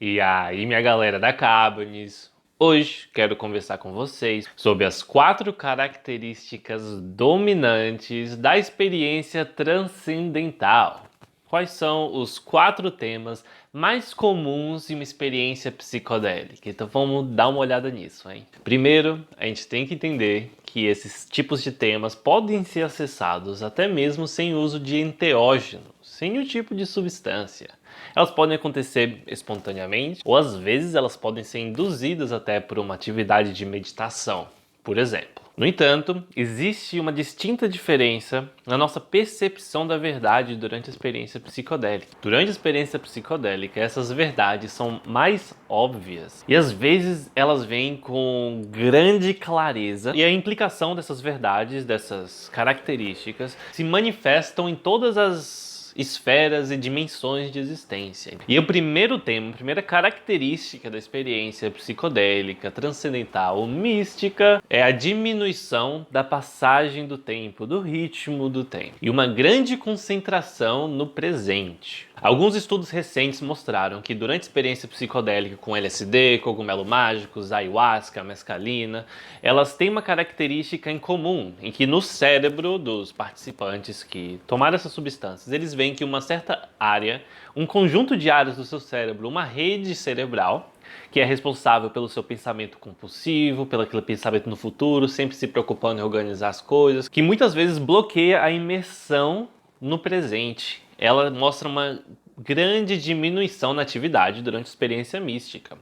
E aí, minha galera da Cabanis, hoje quero conversar com vocês sobre as 4 características dominantes da experiência transcendental. Quais são os 4 temas mais comuns em uma experiência psicodélica? Então vamos dar uma olhada nisso, hein? Primeiro, a gente tem que entender que esses tipos de temas podem ser acessados até mesmo sem uso de enteógenos, sem nenhum tipo de substância. Elas podem acontecer espontaneamente, ou às vezes elas podem ser induzidas até por uma atividade de meditação, por exemplo. No entanto, existe uma distinta diferença na nossa percepção da verdade durante a experiência psicodélica. Durante a experiência psicodélica, essas verdades são mais óbvias e às vezes elas vêm com grande clareza, e a implicação dessas verdades, dessas características, se manifestam em todas as esferas e dimensões de existência. E o primeiro tema, a primeira característica da experiência psicodélica, transcendental ou mística é a diminuição da passagem do tempo, do ritmo do tempo, e uma grande concentração no presente. Alguns estudos recentes mostraram que durante a experiência psicodélica com LSD, cogumelo mágicos, ayahuasca, mescalina, elas têm uma característica em comum, em que no cérebro dos participantes que tomaram essas substâncias, eles veem que uma certa área, um conjunto de áreas do seu cérebro, uma rede cerebral, que é responsável pelo seu pensamento compulsivo, pelo aquele pensamento no futuro, sempre se preocupando em organizar as coisas, que muitas vezes bloqueia a imersão no presente. Ela mostra uma grande diminuição na atividade durante a experiência mística,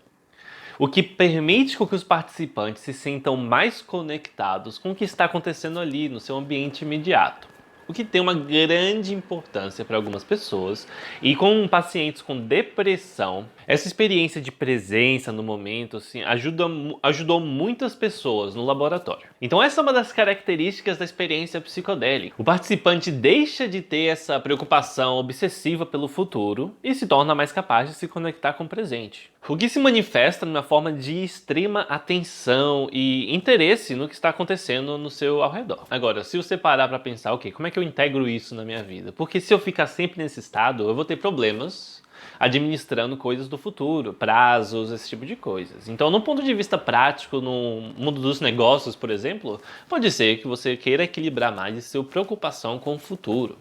o que permite que os participantes se sintam mais conectados com o que está acontecendo ali no seu ambiente imediato, o que tem uma grande importância para algumas pessoas. E com pacientes com depressão, essa experiência de presença no momento assim, ajudou muitas pessoas no laboratório. Então essa é uma das características da experiência psicodélica. O participante deixa de ter essa preocupação obsessiva pelo futuro e se torna mais capaz de se conectar com o presente, o que se manifesta numa forma de extrema atenção e interesse no que está acontecendo no seu ao redor. Agora, se você parar para pensar, ok, como é que eu integro isso na minha vida? Porque se eu ficar sempre nesse estado, eu vou ter problemas administrando coisas do futuro, prazos, esse tipo de coisas. Então, no ponto de vista prático, no mundo dos negócios, por exemplo, pode ser que você queira equilibrar mais sua preocupação com o futuro.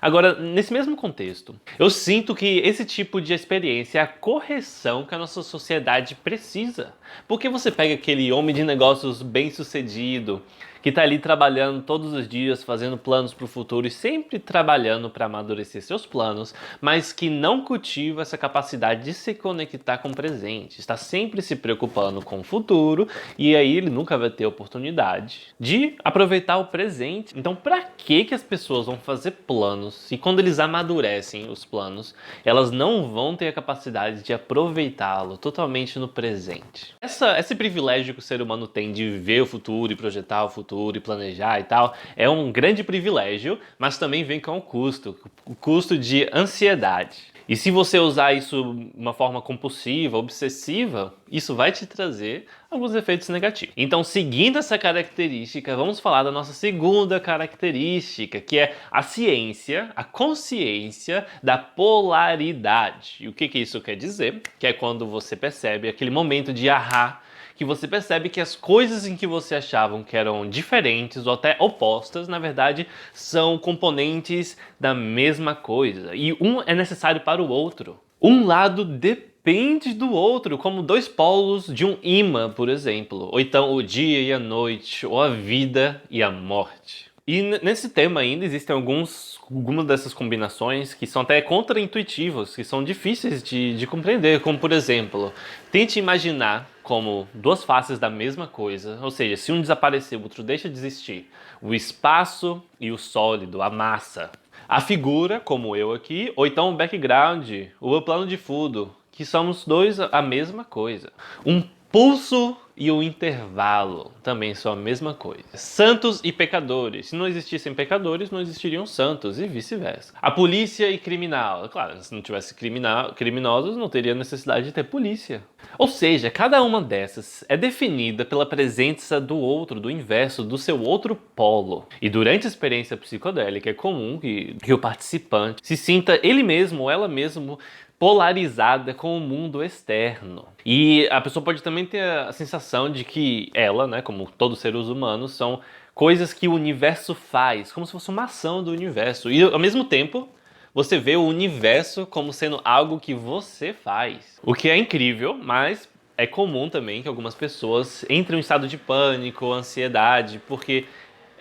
Agora, nesse mesmo contexto, eu sinto que esse tipo de experiência é a correção que a nossa sociedade precisa. Porque você pega aquele homem de negócios bem-sucedido, que está ali trabalhando todos os dias, fazendo planos para o futuro e sempre trabalhando para amadurecer seus planos, mas que não cultiva essa capacidade de se conectar com o presente, está sempre se preocupando com o futuro, e aí ele nunca vai ter oportunidade de aproveitar o presente. Então, para que as pessoas vão fazer planos e quando eles amadurecem os planos, elas não vão ter a capacidade de aproveitá-lo totalmente no presente? Esse privilégio que o ser humano tem de ver o futuro e projetar o futuro e planejar e tal, é um grande privilégio, mas também vem com o custo de ansiedade. E se você usar isso de uma forma compulsiva, obsessiva, isso vai te trazer alguns efeitos negativos. Então, seguindo essa característica, vamos falar da nossa segunda característica, que é a ciência, a consciência da polaridade. E o que isso quer dizer? Que é quando você percebe aquele momento de ahá, que você percebe que as coisas em que você achavam que eram diferentes ou até opostas, na verdade, são componentes da mesma coisa. E um é necessário para o outro. Um lado depende do outro, como 2 polos de um ímã, por exemplo. Ou então o dia e a noite, ou a vida e a morte. E nesse tema ainda existem algumas dessas combinações que são até contra-intuitivas, que são difíceis de compreender, como por exemplo, tente imaginar como 2 faces da mesma coisa, ou seja, se um desaparecer, o outro deixa de existir. O espaço e o sólido, a massa. A figura, como eu aqui, ou então o background, o plano de fundo, que somos 2 a mesma coisa. Um pulso e o intervalo também são a mesma coisa. Santos e pecadores. Se não existissem pecadores, não existiriam santos e vice-versa. A polícia e criminal. Claro, se não tivesse criminosos, não teria necessidade de ter polícia. Ou seja, cada uma dessas é definida pela presença do outro, do inverso, do seu outro polo. E durante a experiência psicodélica é comum que o participante se sinta ele mesmo ou ela mesma polarizada com o mundo externo. E a pessoa pode também ter a sensação de que ela, né, como todos os seres humanos, são coisas que o universo faz, como se fosse uma ação do universo. E ao mesmo tempo, você vê o universo como sendo algo que você faz. O que é incrível, mas é comum também que algumas pessoas entrem em estado de pânico, ansiedade, porque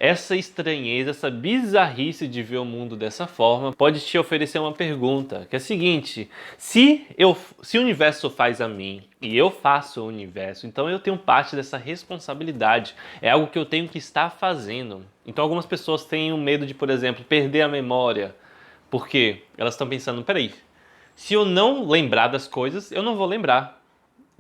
essa estranheza, essa bizarrice de ver o mundo dessa forma pode te oferecer uma pergunta, que é a seguinte: se o universo faz a mim e eu faço o universo, então eu tenho parte dessa responsabilidade, é algo que eu tenho que estar fazendo. Então algumas pessoas têm o medo de, por exemplo, perder a memória, porque elas estão pensando, peraí, se eu não lembrar das coisas, eu não vou lembrar.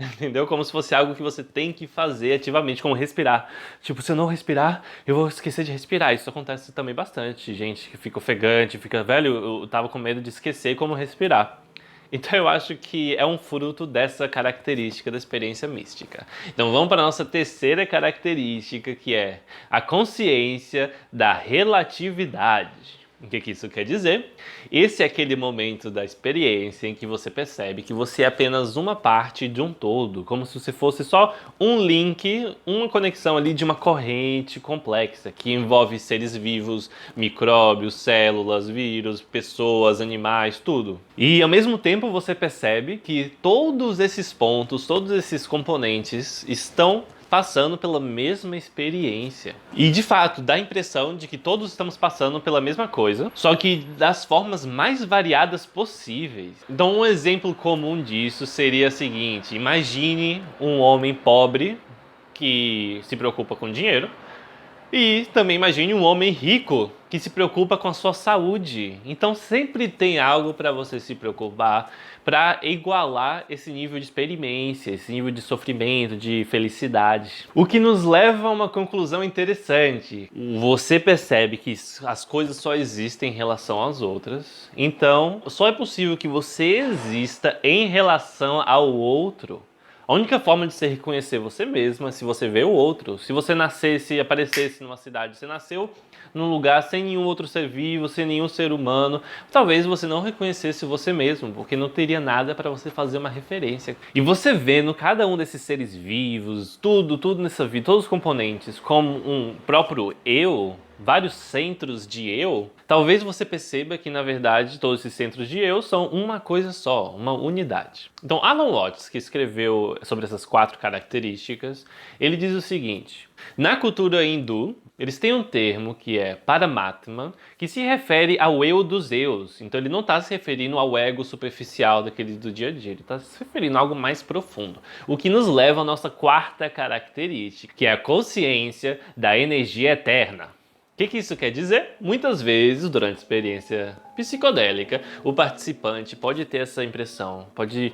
Entendeu? Como se fosse algo que você tem que fazer ativamente, como respirar. Tipo, se eu não respirar, eu vou esquecer de respirar. Isso acontece também bastante. Gente que fica ofegante, fica velho, eu tava com medo de esquecer como respirar. Então eu acho que é um fruto dessa característica da experiência mística. Então vamos para a nossa terceira característica, que é a consciência da relatividade. O que isso quer dizer? Esse é aquele momento da experiência em que você percebe que você é apenas uma parte de um todo, como se você fosse só um link, uma conexão ali de uma corrente complexa que envolve seres vivos, micróbios, células, vírus, pessoas, animais, tudo. E ao mesmo tempo você percebe que todos esses pontos, todos esses componentes estão passando pela mesma experiência. E de fato, dá a impressão de que todos estamos passando pela mesma coisa, só que das formas mais variadas possíveis. Então um exemplo comum disso seria o seguinte: imagine um homem pobre que se preocupa com dinheiro, e também imagine um homem rico que se preocupa com a sua saúde. Então sempre tem algo para você se preocupar, para igualar esse nível de experiência, esse nível de sofrimento, de felicidade. O que nos leva a uma conclusão interessante. Você percebe que as coisas só existem em relação às outras. Então só é possível que você exista em relação ao outro. A única forma de se reconhecer você mesmo é se você vê o outro. Se você nascesse e aparecesse numa cidade, você nasceu num lugar sem nenhum outro ser vivo, sem nenhum ser humano, talvez você não reconhecesse você mesmo, porque não teria nada para você fazer uma referência. E você vendo cada um desses seres vivos, tudo nessa vida, todos os componentes, como um próprio eu, vários centros de eu, talvez você perceba que, na verdade, todos esses centros de eu são uma coisa só, uma unidade. Então, Alan Watts, que escreveu sobre essas 4 características, ele diz o seguinte: na cultura hindu, eles têm um termo que é Paramatma, que se refere ao eu dos eus. Então ele não está se referindo ao ego superficial daquele do dia a dia, ele está se referindo a algo mais profundo. O que nos leva à nossa 4ª característica, que é a consciência da energia eterna. O que isso quer dizer? Muitas vezes, durante a experiência psicodélica, o participante pode ter essa impressão, pode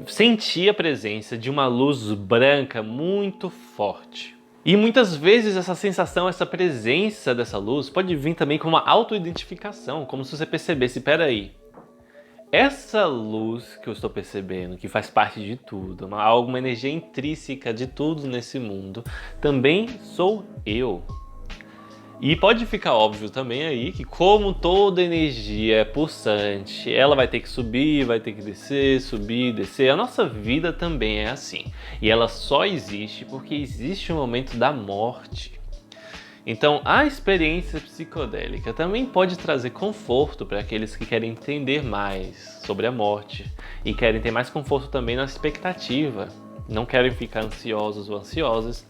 sentir a presença de uma luz branca muito forte. E muitas vezes essa sensação, essa presença dessa luz pode vir também com uma autoidentificação, como se você percebesse, peraí, essa luz que eu estou percebendo, que faz parte de tudo, uma energia intrínseca de tudo nesse mundo, também sou eu. E pode ficar óbvio também aí que, como toda energia é pulsante, ela vai ter que subir, vai ter que descer, subir, descer. A nossa vida também é assim. E ela só existe porque existe o momento da morte. Então, a experiência psicodélica também pode trazer conforto para aqueles que querem entender mais sobre a morte e querem ter mais conforto também na expectativa. Não querem ficar ansiosos ou ansiosas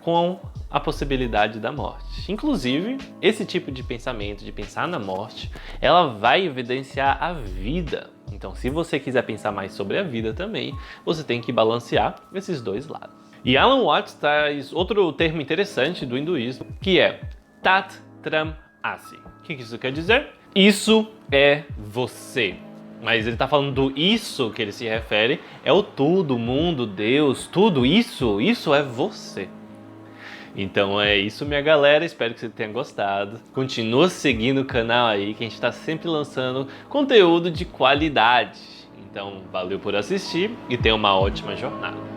com a possibilidade da morte. Inclusive, esse tipo de pensamento, de pensar na morte, ela vai evidenciar a vida. Então, se você quiser pensar mais sobre a vida também, você tem que balancear esses dois lados. E Alan Watts traz outro termo interessante do hinduísmo, que é Tat Tram Asi. O que isso quer dizer? Isso é você. Mas ele está falando do isso que ele se refere, é o tudo, o mundo, Deus, tudo isso é você. Então é isso, minha galera, espero que você tenha gostado. Continua seguindo o canal aí, que a gente está sempre lançando conteúdo de qualidade. Então valeu por assistir e tenha uma ótima jornada.